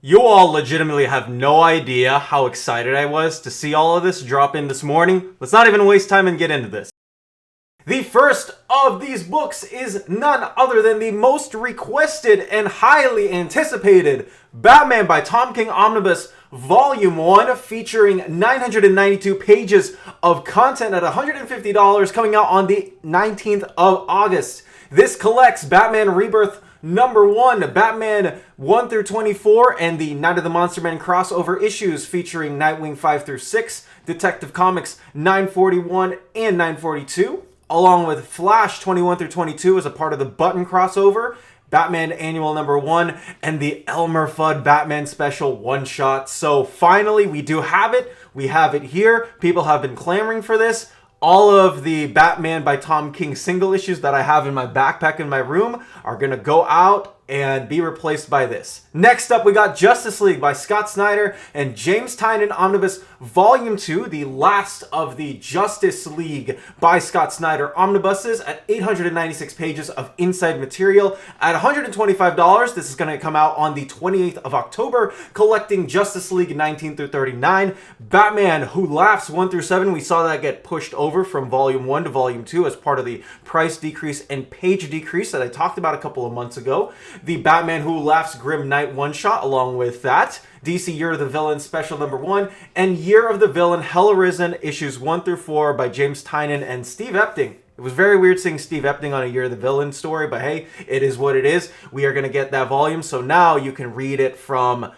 You all legitimately have no idea how excited I was to see all of this drop in this morning. Let's not even waste time and get into this. The first of these books is none other than the most requested and highly anticipated Batman by Tom King Omnibus Volume 1, featuring 992 pages of content at $150, coming out on the 19th of August. This collects Batman Rebirth Number 1, Batman 1 through 24, and the Night of the Monster Men crossover issues featuring Nightwing 5 through 6, Detective Comics 941 and 942, along with Flash 21 through 22 as a part of the Button crossover, Batman Annual Number 1, and the Elmer Fudd Batman Special one-shot. So finally, we do have it. We have it here. People have been clamoring for this. All of the Batman by Tom King single issues that I have in my backpack in my room are going to go out and be replaced by this. Next up, we got Justice League by Scott Snyder and James Tynion Omnibus Volume 2, the last of the Justice League by Scott Snyder omnibuses at 896 pages of inside material at $125. This is going to come out on the 28th of October, collecting Justice League 19 through 39. Batman Who Laughs 1 through 7, we saw that get pushed over from Volume 1 to Volume 2 as part of the price decrease and page decrease that I talked about a couple of months ago. The Batman Who Laughs Grim Knight one-shot along with that, DC Year of the Villain Special Number 1, and Year of the Villain Hell Arisen issues 1 through 4 by James Tynion and Steve Epting. It was very weird seeing Steve Epting on a Year of the Villain story, but hey, it is what it is. We are going to get that volume, so now you can read it from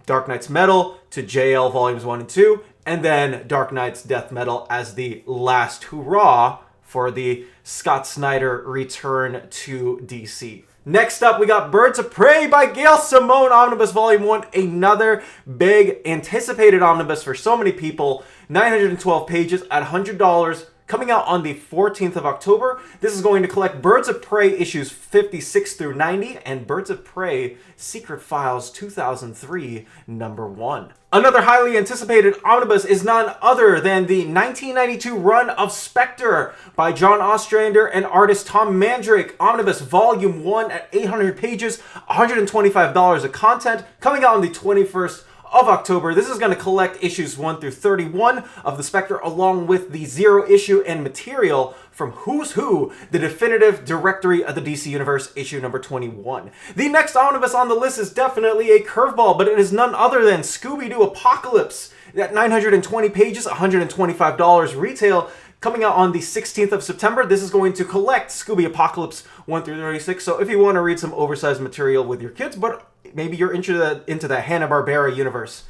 Dark Knight's Metal to JL Volumes 1 and 2, and then Dark Knight's Death Metal as the last hurrah for the Scott Snyder return to DC. Next up, we got Birds of Prey by Gail Simone Omnibus Volume 1, another big anticipated omnibus for so many people. 912 pages at $100, coming out on the 14th of October. This is going to collect Birds of Prey issues 56 through 90 and Birds of Prey Secret Files 2003 number 1. Another highly anticipated omnibus is none other than the 1992 run of Spectre by John Ostrander and artist Tom Mandrake. Omnibus Volume 1 at 800 pages, $125 of content, coming out on the 21st of October. This is going to collect issues 1 through 31 of the Spectre, along with the zero issue and material from Who's Who, the definitive directory of the DC Universe, issue number 21. The next omnibus on the list is definitely a curveball, but it is none other than Scooby-Doo Apocalypse. At 920 pages, $125 retail, coming out on the 16th of September. This is going to collect Scooby Apocalypse 1 through 36. So if you want to read some oversized material with your kids, but maybe you're into the Hanna-Barbera universe,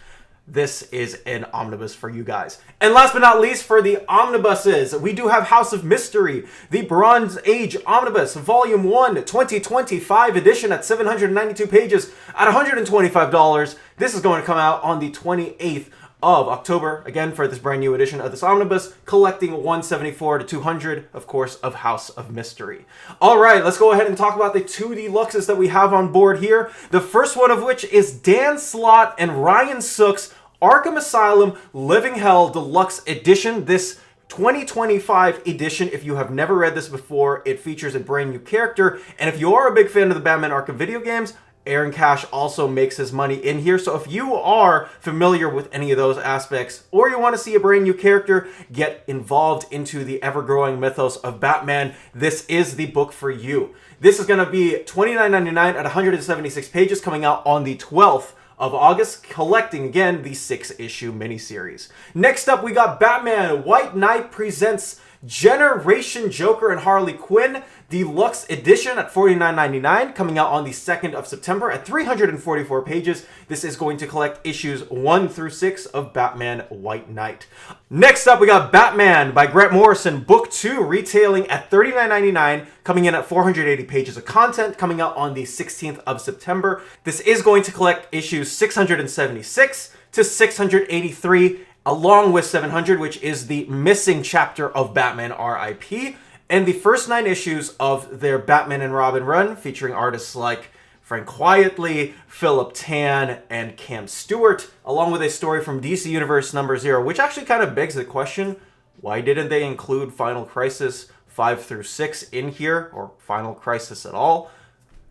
this is an omnibus for you guys. And last but not least, for the omnibuses, we do have House of Mystery, the Bronze Age Omnibus, Volume 1, 2025 edition at 792 pages at $125. This is going to come out on the 28th of October, again for this brand new edition of this omnibus, collecting 174 to 200, of course, of House of Mystery. All right, let's go ahead and talk about the two deluxes that we have on board here. The first one of which is Dan Slott and Ryan Sook's Arkham Asylum Living Hell Deluxe Edition. This 2025 edition, if you have never read this before, it features a brand new character, and if you are a big fan of the Batman Arkham video games, Aaron Cash also makes his money in here. So if you are familiar with any of those aspects, or you want to see a brand new character get involved into the ever-growing mythos of Batman, this is the book for you. This is going to be $29.99 at 176 pages, coming out on the 12th of August, collecting, again, the 6-issue miniseries. Next up, we got Batman White Knight presents Generation Joker and Harley Quinn Deluxe Edition at $49.99, coming out on the 2nd of September at 344 pages. This is going to collect issues 1 through 6 of Batman White Knight. Next up, we got Batman by Grant Morrison, Book 2, retailing at $39.99, coming in at 480 pages of content, coming out on the 16th of September. This is going to collect issues 676 to 683, along with 700, which is the missing chapter of Batman R.I.P., and the first 9 issues of their Batman and Robin run, featuring artists like Frank Quietly, Philip Tan, and Cam Stewart, along with a story from DC Universe number 0, which actually kind of begs the question, why didn't they include Final Crisis 5 through 6 in here, or Final Crisis at all?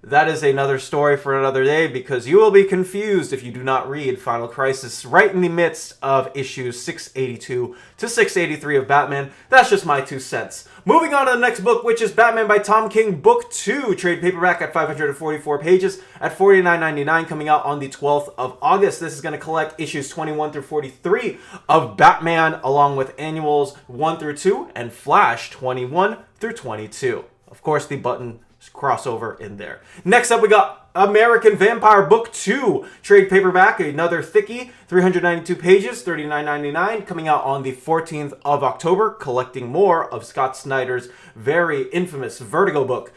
that is another story for another day, because you will be confused if you do not read Final Crisis right in the midst of issues 682 to 683 of Batman. That's just my 2 cents. Moving on to the next book, which is Batman by Tom King, Book 2, trade paperback at 544 pages at $49.99, coming out on the 12th of August. This is going to collect issues 21 through 43 of Batman, along with annuals 1 through 2 and Flash 21 through 22. Of course, the button crossover in there. Next up, we got American Vampire Book 2, trade paperback, another thickie, 392 pages, $39.99, coming out on the 14th of October, collecting more of Scott Snyder's very infamous Vertigo book.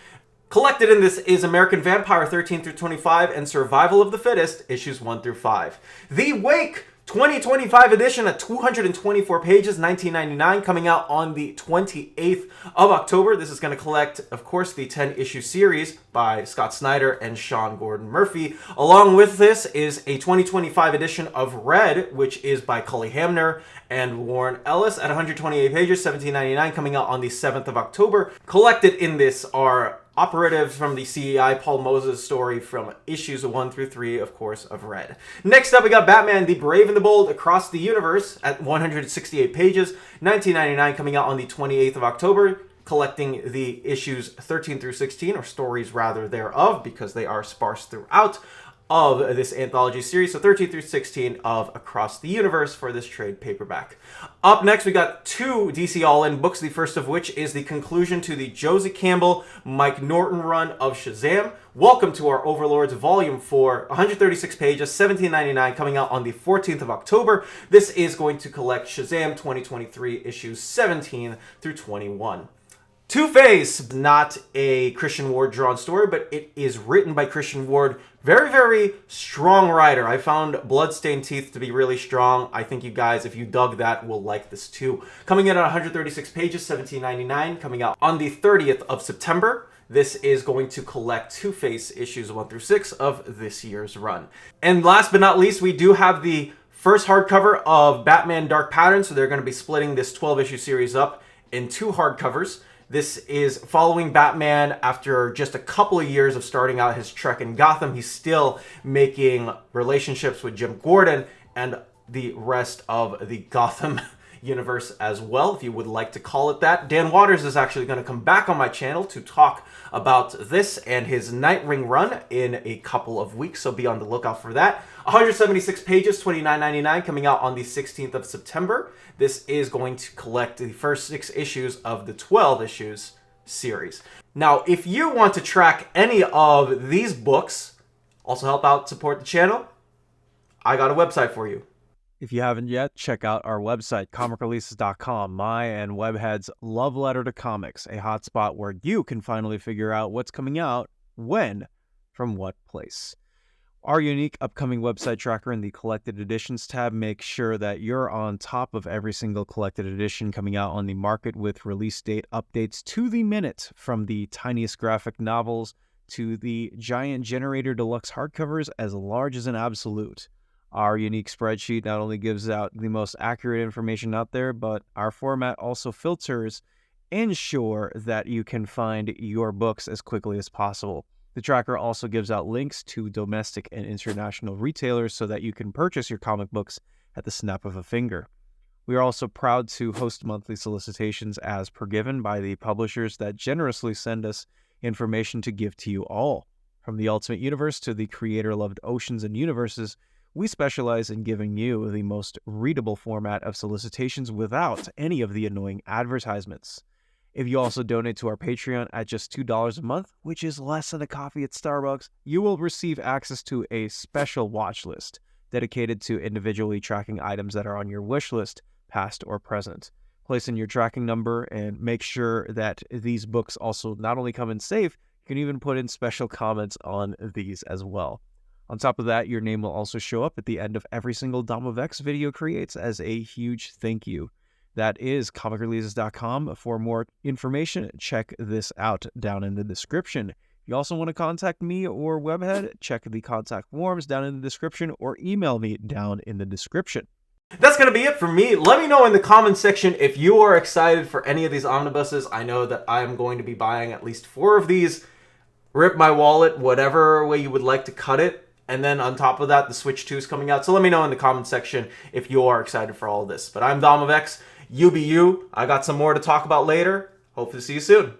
Collected in this is American Vampire 13 through 25 and Survival of the Fittest, issues 1 through 5. The Wake 2025 edition at 224 pages, $19.99, coming out on the 28th of October. This is going to collect, of course, the 10-issue series by Scott Snyder and Sean Gordon Murphy. Along with this is a 2025 edition of Red, which is by Cully Hamner and Warren Ellis at 128 pages, $17.99, coming out on the 7th of October. Collected in this are operatives from the CEI, Paul Moses story from issues 1 through 3, of course, of Red. Next up, we got Batman, the Brave and the Bold, Across the Universe at 168 pages, $19.99, coming out on the 28th of October, collecting the issues 13 through 16, or stories rather thereof, because they are sparse throughout, of this anthology series, so 13 through 16 of Across the Universe for this trade paperback. Up next, we got 2 DC All-In books, the first of which is the conclusion to the Josie Campbell, Mike Norton run of Shazam. Welcome to Our Overlords Volume 4, 136 pages, $17.99, coming out on the 14th of October. This is going to collect Shazam 2023 issues 17 through 21. Two-Face, not a Christian Ward drawn story, but it is written by Christian Ward. Very, very strong writer. I found Bloodstained Teeth to be really strong. I think you guys, if you dug that, will like this too. Coming in at 136 pages, $17.99, coming out on the 30th of September. This is going to collect Two-Face issues 1 through 6 of this year's run. And last but not least, we do have the first hardcover of Batman Dark Patterns, so they're going to be splitting this 12-issue series up in 2 hardcovers. This is following Batman after just a couple of years of starting out his trek in Gotham. He's still making relationships with Jim Gordon and the rest of the Gotham universe as well, if you would like to call it that. Dan Waters is actually going to come back on my channel to talk about this and his Nightwing run in a couple of weeks, so be on the lookout for that. 176 pages, $29.99, coming out on the 16th of September. This is going to collect the first 6 issues of the 12 issues series. Now, if you want to track any of these books, also help out support the channel, I got a website for you. If you haven't yet, check out our website, comicreleases.com, my and Webhead's love letter to comics, a hotspot where you can finally figure out what's coming out, when, from what place. Our unique upcoming website tracker in the Collected Editions tab makes sure that you're on top of every single collected edition coming out on the market, with release date updates to the minute, from the tiniest graphic novels to the giant Generator Deluxe hardcovers as large as an absolute. Our unique spreadsheet not only gives out the most accurate information out there, but our format also filters and ensure that you can find your books as quickly as possible. The tracker also gives out links to domestic and international retailers so that you can purchase your comic books at the snap of a finger. We are also proud to host monthly solicitations as per given by the publishers that generously send us information to give to you all. From the Ultimate Universe to the creator-loved Oceans and Universes, we specialize in giving you the most readable format of solicitations without any of the annoying advertisements. If you also donate to our Patreon at just $2 a month, which is less than a coffee at Starbucks, you will receive access to a special watch list dedicated to individually tracking items that are on your wish list, past or present. Place in your tracking number and make sure that these books also not only come in safe, you can even put in special comments on these as well. On top of that, your name will also show up at the end of every single Dom of X video creates as a huge thank you. That is comicreleases.com. For more information, check this out down in the description. If you also want to contact me or Webhead, check the contact forms down in the description or email me down in the description. That's going to be it for me. Let me know in the comments section if you are excited for any of these omnibuses. I know that I'm going to be buying at least 4 of these. rip my wallet, whatever way you would like to cut it. And then on top of that, the Switch 2 is coming out. So let me know in the comment section if you are excited for all of this. But I'm Dom of X. You be you. I got some more to talk about later. Hope to see you soon.